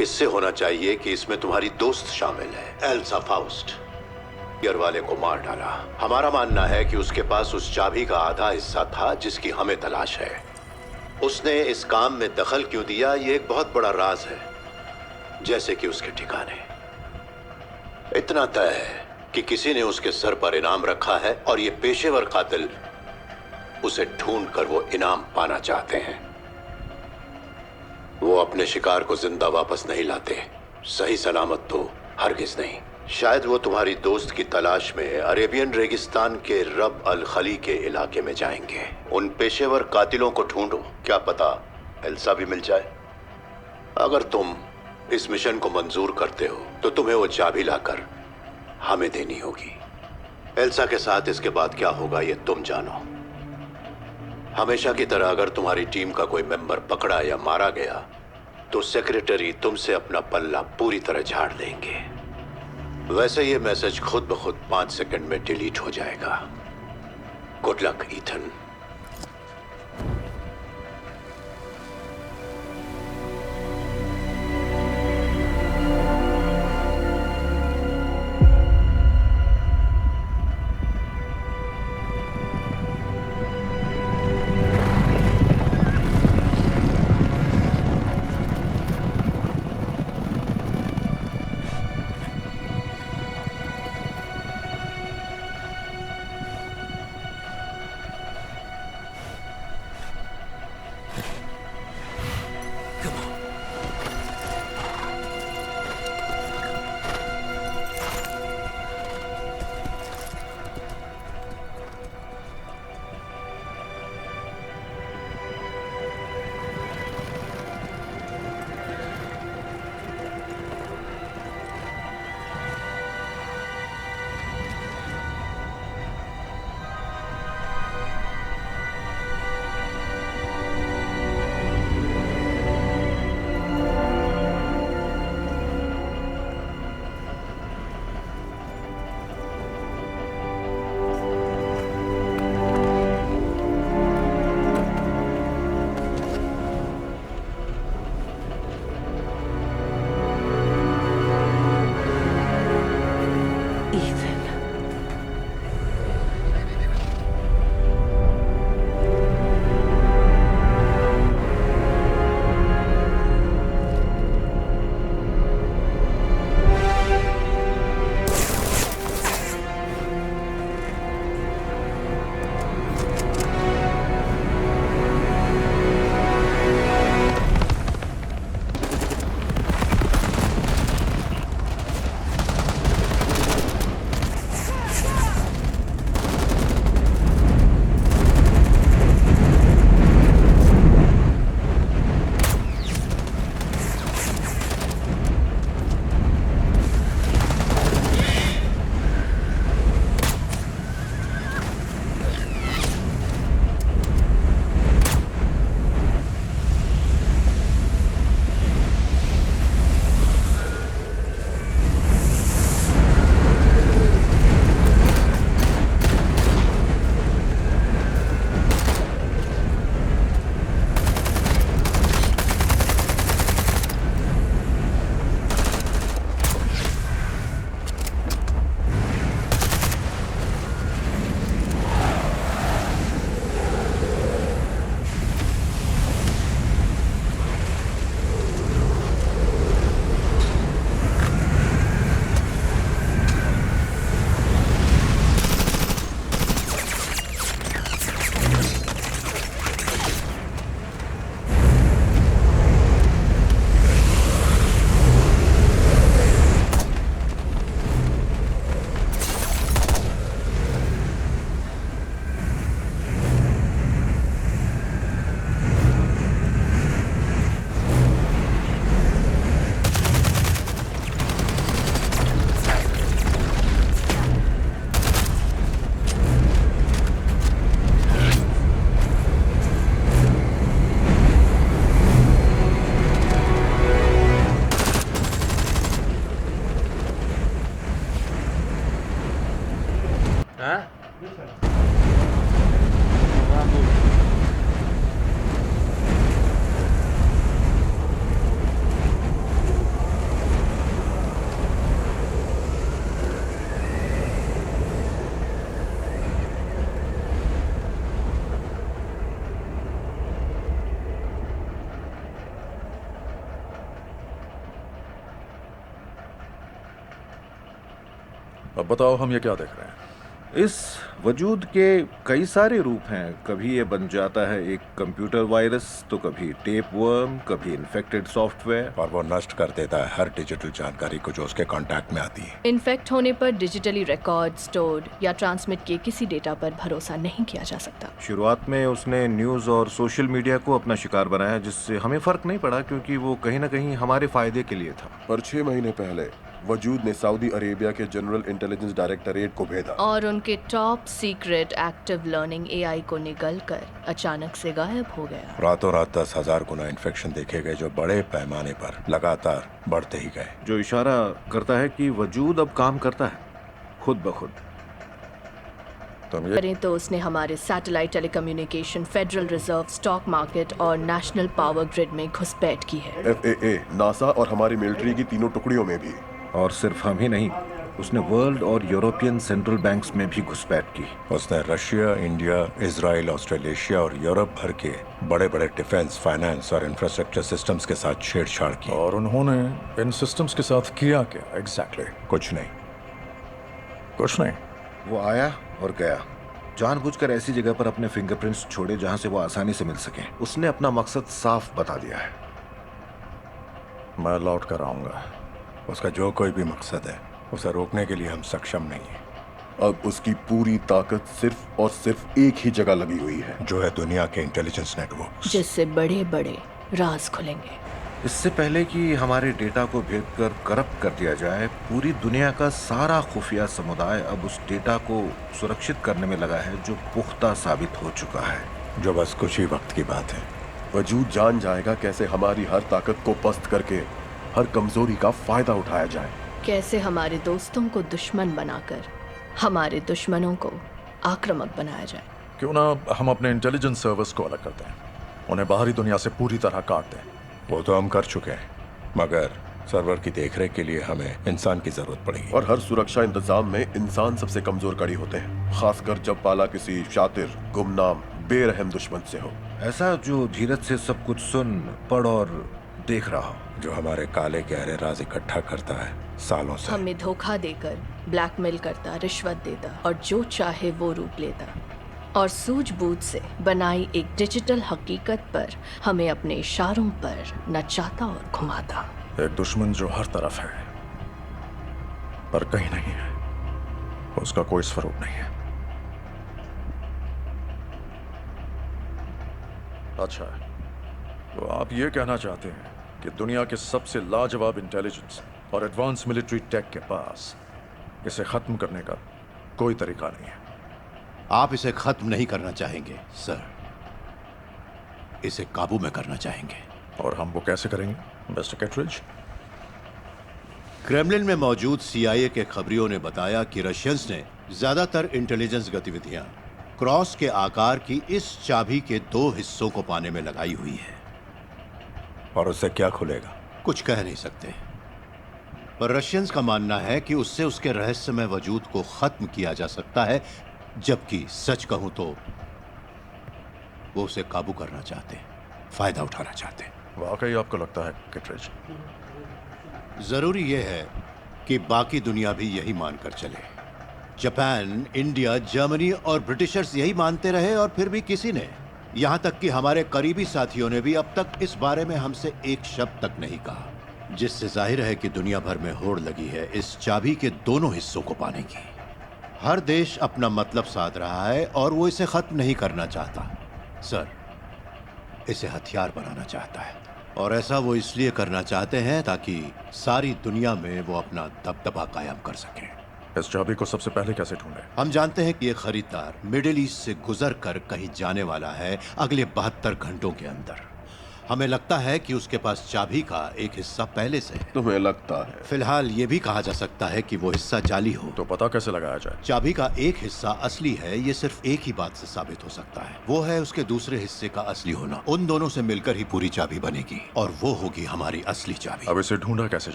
इससे होना चाहिए कि इसमें तुम्हारी दोस्त शामिल है, एल्सा फाउस्ट। यार वाले को मार डाला। हमारा मानना है कि उसके पास उस चाबी का आधा हिस्सा था जिसकी हमें तलाश है। उसने इस काम में दखल क्यों दिया, ये एक बहुत बड़ा राज है, जैसे कि उसके ठिकाने। इतना तय है कि किसी ने उसके सर पर इनाम रखा है और ये पेशेवर कातिल उसे ढूंढकर वो इनाम पाना चाहते हैं। वो अपने शिकार को जिंदा वापस नहीं लाते, सही सलामत तो हरगिज नहीं। शायद वो तुम्हारी दोस्त की तलाश में अरेबियन रेगिस्तान के रब अल खली के इलाके में जाएंगे। उन पेशेवर कातिलों को ढूंढो, क्या पता एल्सा भी मिल जाए। अगर तुम इस मिशन को मंजूर करते हो तो तुम्हें वो चाबी लाकर हमें देनी होगी। एल्सा के साथ इसके बाद क्या होगा ये तुम जानो। हमेशा की तरह अगर तुम्हारी टीम का कोई मेंबर पकड़ा या मारा गया तो सेक्रेटरी तुमसे अपना पल्ला पूरी तरह झाड़ देंगे। वैसे ये मैसेज खुद ब खुद 5 सेकंड में डिलीट हो जाएगा। Good luck Ethan. अब बताओ हम ये क्या देख रहे हैं? इस वजूद के कई सारे रूप हैं। कभी ये बन जाता है एक कंप्यूटर वायरस, तो कभी टेप वर्म, कभी इन्फेक्टेड सॉफ्टवेयर। और वो नष्ट कर देता है हर डिजिटल जानकारी को जो उसके कांटेक्ट में आती है। इन्फेक्ट होने पर डिजिटली रिकॉर्ड, स्टोर्ड या ट्रांसमिट किए किसी डेटा पर भरोसा नहीं किया जा सकता। शुरुआत में उसने न्यूज़ और सोशल मीडिया को अपना शिकार बनाया, जिससे हमें फर्क नहीं पड़ा क्योंकि वो कहीं ना कहीं हमारे फायदे के लिए था। पर 6 महीने पहले वजूद ने सऊदी अरेबिया के जनरल इंटेलिजेंस डायरेक्टरेट को भेजा और उनके top secret active learning AI को निगलकर अचानक से गायब हो गया। रातों रात 10,000 गुना इन्फेक्शन देखे गए जो बड़े पैमाने पर लगातार बढ़ते ही गए। जो इशारा करता है कि वजूद अब काम करता है खुद ब खुद। तुम ये करें तो उसने हमारे satellite telecommunication, federal reserve, stock market और नेशनल पावर ग्रिड में घुसपैठ की है। FAA, नासा और हमारी मिलिट्री की तीनों टुकड़ियों में भी। और सिर्फ हम ही नहीं, उसने वर्ल्ड और यूरोपियन सेंट्रल बैंक्स में भी घुसपैठ की। उसने रशिया, इंडिया, इजराइल, ऑस्ट्रेलेशिया और यूरोप भर के बड़े बड़े डिफेंस, फाइनेंस और इंफ्रास्ट्रक्चर सिस्टम्स के साथ छेड़छाड़ की। और उन्होंने इन सिस्टम्स के साथ किया क्या एग्जैक्टली? कुछ नहीं। कुछ नहीं। वो आया और गया, जानबूझकर ऐसी जगह पर अपने फिंगरप्रिंट्स छोड़े जहां से वो आसानी से मिल सके। उसने अपना मकसद साफ बता दिया है। मैं लौट कर आऊंगा। उसका जो कोई भी मकसद है उसे रोकने के लिए हम सक्षम नहीं है। अब उसकी पूरी ताकत सिर्फ और सिर्फ एक ही जगह लगी हुई है, जो है दुनिया के इंटेलिजेंस नेटवर्क। जिससे बड़े बड़े राज खुलेंगे। इससे पहले कि हमारे डेटा को भेद कर करप्ट कर दिया जाए, पूरी दुनिया का सारा खुफिया समुदाय अब उस डेटा को सुरक्षित करने में लगा है, जो पुख्ता साबित हो चुका है। जो बस कुछ ही वक्त की बात है। वजूद जान जाएगा कैसे हमारी हर ताकत को पस्त करके हर कमजोरी का फायदा उठाया जाए। कैसे हमारे दोस्तों को दुश्मन बनाकर हमारे दुश्मनों को आक्रामक बनाया जाए। क्यों ना हम अपने इंटेलिजेंस सर्विस को अलग करते हैं, उन्हें बाहरी दुनिया से पूरी तरह काट दें। वो तो हम कर चुके हैं, मगर सर्वर की देखरेख के लिए हमें इंसान की जरूरत पड़ेगी। और हर सुरक्षा इंतजाम में इंसान सबसे कमजोर कड़ी होते हैं, खासकर जब पाला किसी शातिर, गुमनाम, बेरहम दुश्मन से हो। ऐसा जो धीरज से सब कुछ सुन, पढ़ और देख रहा हो। जो हमारे काले गहरे राज इकट्ठा करता है सालों से। हमें धोखा देकर ब्लैकमेल करता, रिश्वत देता और जो चाहे वो रूप लेता, और सूझबूझ से बनाई एक डिजिटल हकीकत पर हमें अपने इशारों पर नचाता और घुमाता। एक दुश्मन जो हर तरफ है पर कहीं नहीं है, उसका कोई स्वरूप नहीं है। अच्छा, तो आप ये कहना चाहते हैं कि दुनिया के सबसे लाजवाब इंटेलिजेंस और एडवांस मिलिट्री टेक के पास इसे खत्म करने का कोई तरीका नहीं है? आप इसे खत्म नहीं करना चाहेंगे सर, इसे काबू में करना चाहेंगे। और हम वो कैसे करेंगे मिस्टर किटरेज? क्रेमलिन में मौजूद CIA के खबरियों ने बताया कि रशियंस ने ज्यादातर इंटेलिजेंस गतिविधियां क्रॉस के आकार की इस चाबी के 2 हिस्सों को पाने में लगाई हुई है। और उससे क्या खुलेगा? कुछ कह नहीं सकते, पर रशियंस का मानना है कि उससे उसके रहस्यमय वजूद को खत्म किया जा सकता है, जबकि सच कहूं तो वो उसे काबू करना चाहते हैं, फायदा उठाना चाहते हैं। वाकई आपको लगता है किटरेज? जरूरी यह है कि बाकी दुनिया भी यही मानकर चले। जापान, इंडिया, जर्मनी और ब्रिटिशर्स यही मानते रहे और फिर भी किसी ने, यहां तक कि हमारे करीबी साथियों ने भी अब तक इस बारे में हमसे एक शब्द तक नहीं कहा, जिससे जाहिर है कि दुनिया भर में होड़ लगी है इस चाबी के दोनों हिस्सों को पाने की। हर देश अपना मतलब साध रहा है और वो इसे खत्म नहीं करना चाहता सर, इसे हथियार बनाना चाहता है। और ऐसा वो इसलिए करना चाहते हैं ताकि सारी दुनिया में वो अपना दबदबा कायम कर सकें। इस चाबी को सबसे पहले कैसे ढूंढे? हम जानते हैं कि ये खरीदार मिडिल ईस्ट से गुजर कर कहीं जाने वाला है अगले 72 घंटों के अंदर। हमें लगता है कि उसके पास चाबी का एक हिस्सा पहले से है। तुम्हें लगता है? फिलहाल ये भी कहा जा सकता है कि वो हिस्सा जाली हो। तो पता कैसे लगाया जाए? चाबी का एक हिस्सा असली है, ये सिर्फ एक ही बात से साबित हो सकता है, वो है उसके दूसरे हिस्से का असली होना। उन दोनों से मिलकर ही पूरी चाबी बनेगी और वो होगी हमारी असली चाबी। अब इसे ढूंढा कैसे